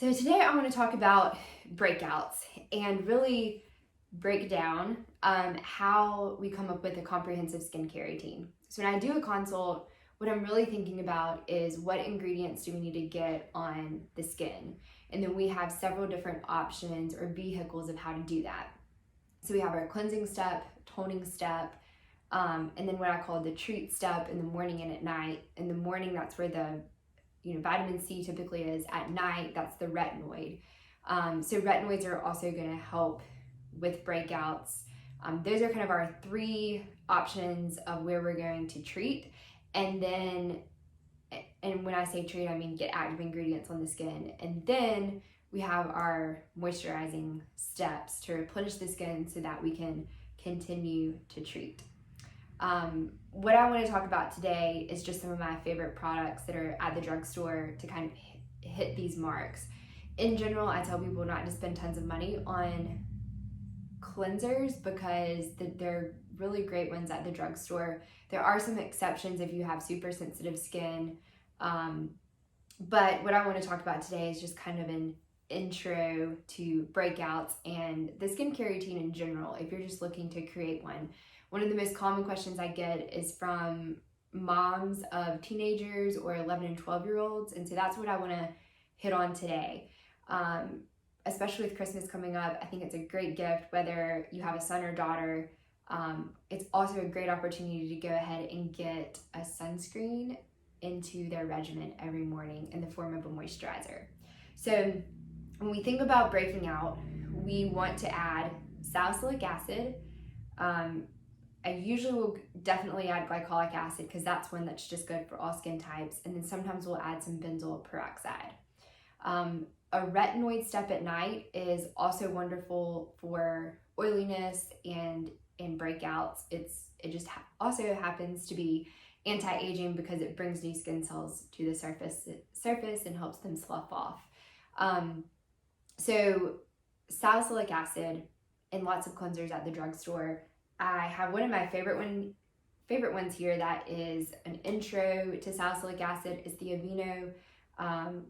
So today I want to talk about breakouts and really break down how we come up with a comprehensive skincare routine. So when I do a consult, what I'm really thinking about is what ingredients do we need to get on the skin? And then we have several different options or vehicles of how to do that. So we have our cleansing step, toning step, and then what I call the treat step in the morning and at night. In the morning, that's where the vitamin C typically is. At night, that's the retinoid. So retinoids are also going to help with breakouts. Those are kind of our three options of where we're going to treat. And when I say treat, I mean get active ingredients on the skin. And then we have our moisturizing steps to replenish the skin so that we can continue to treat. What I want to talk about today is just some of my favorite products that are at the drugstore to kind of hit these marks. In general, I tell people not to spend tons of money on cleansers because they're really great ones at the drugstore. There are some exceptions if you have super sensitive skin, but what I want to talk about today is just kind of an intro to breakouts and the skincare routine in general if you're just looking to create one. One of the most common questions I get is from moms of teenagers or 11 and 12-year-olds, and so that's what I want to hit on today. Especially with Christmas coming up, I think it's a great gift whether you have a son or daughter. It's also a great opportunity to go ahead and get a sunscreen into their regimen every morning in the form of a moisturizer. So when we think about breaking out, we want to add salicylic acid. I usually will definitely add glycolic acid because that's one that's just good for all skin types. And then sometimes we'll add some benzoyl peroxide. A retinoid step at night is also wonderful for oiliness and breakouts. It just also happens to be anti-aging because it brings new skin cells to the surface and helps them slough off. So salicylic acid and lots of cleansers at the drugstore. I have one of my favorite ones here that is an intro to salicylic acid. It's the Aveeno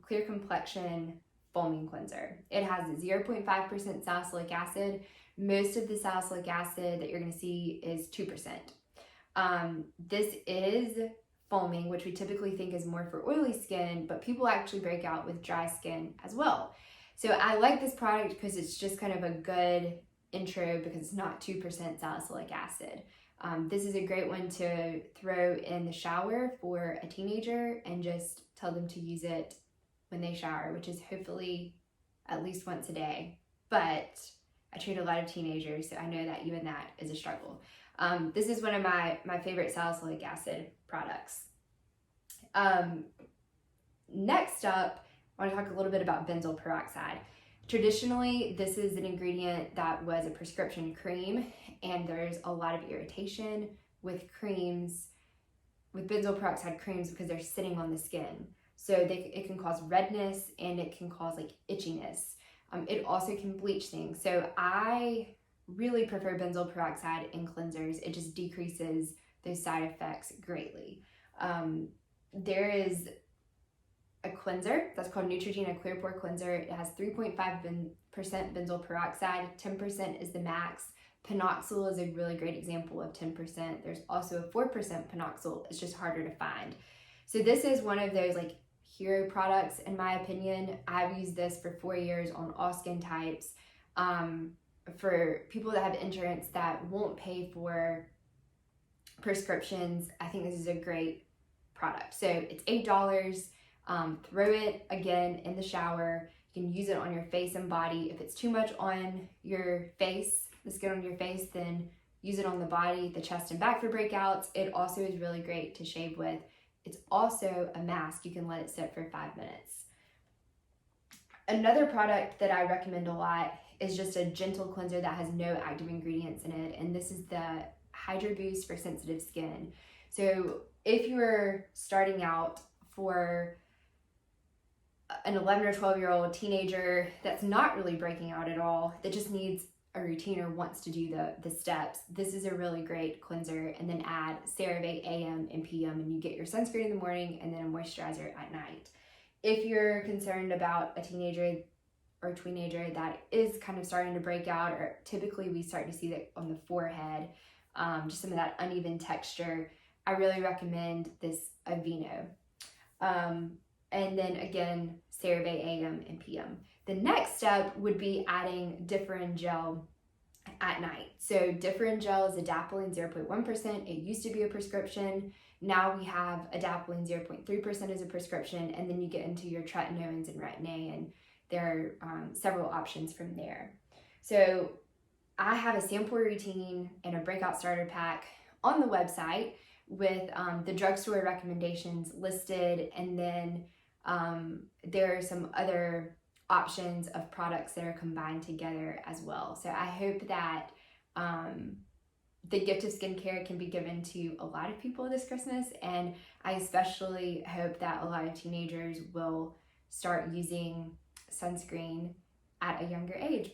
Clear Complexion Foaming Cleanser. It has 0.5% salicylic acid. Most of the salicylic acid that you're going to see is 2%. This is foaming, which we typically think is more for oily skin, but people actually break out with dry skin as well. So I like this product because it's just kind of a good intro because it's not 2% salicylic acid. This is a great one to throw in the shower for a teenager and just tell them to use it when they shower, which is hopefully at least once a day. But I treat a lot of teenagers, so I know that even that is a struggle. This is one of my favorite salicylic acid products. Next up, I want to talk a little bit about benzoyl peroxide. Traditionally, this is an ingredient that was a prescription cream, and there's a lot of irritation with benzoyl peroxide creams because they're sitting on the skin. So it can cause redness and it can cause like itchiness. It also can bleach things. So I really prefer benzoyl peroxide in cleansers. It just decreases those side effects greatly. There is a cleanser that's called Neutrogena Clear Pore Cleanser. It has 3.5% benzoyl peroxide, 10% is the max. Panoxyl is a really great example of 10%. There's also a 4% panoxyl. It's just harder to find. So this is one of those like hero products in my opinion. I've used this for 4 years on all skin types. For people that have insurance that won't pay for prescriptions, I think this is a great product. So it's $8. Throw it again in the shower. You can use it on your face and body. If it's too much on your face, the skin on your face, then use it on the body, the chest and back for breakouts. It also is really great to shave with. It's also a mask. You can let it sit for 5 minutes. Another product that I recommend a lot is just a gentle cleanser that has no active ingredients in it, and this is the Hydro Boost for sensitive skin. So if you're starting out for an 11 or 12-year-old teenager that's not really breaking out at all, that just needs a routine or wants to do the steps, this is a really great cleanser. And then add CeraVe AM and PM, and you get your sunscreen in the morning and then a moisturizer at night. if you're concerned about a teenager or teenager that is kind of starting to break out, or typically we start to see that on the forehead, just some of that uneven texture, I really recommend this Aveeno. And then again, CeraVe AM and PM. The next step would be adding Differin gel at night. So Differin gel is adapalene 0.1%. It used to be a prescription. Now we have adapalene 0.3% as a prescription, and then you get into your tretinoins and retin-A, and there are several options from there. So I have a sample routine and a breakout starter pack on the website with the drugstore recommendations listed, and then there are some other options of products that are combined together as well. So I hope that the gift of skincare can be given to a lot of people this Christmas, and I especially hope that a lot of teenagers will start using sunscreen at a younger age.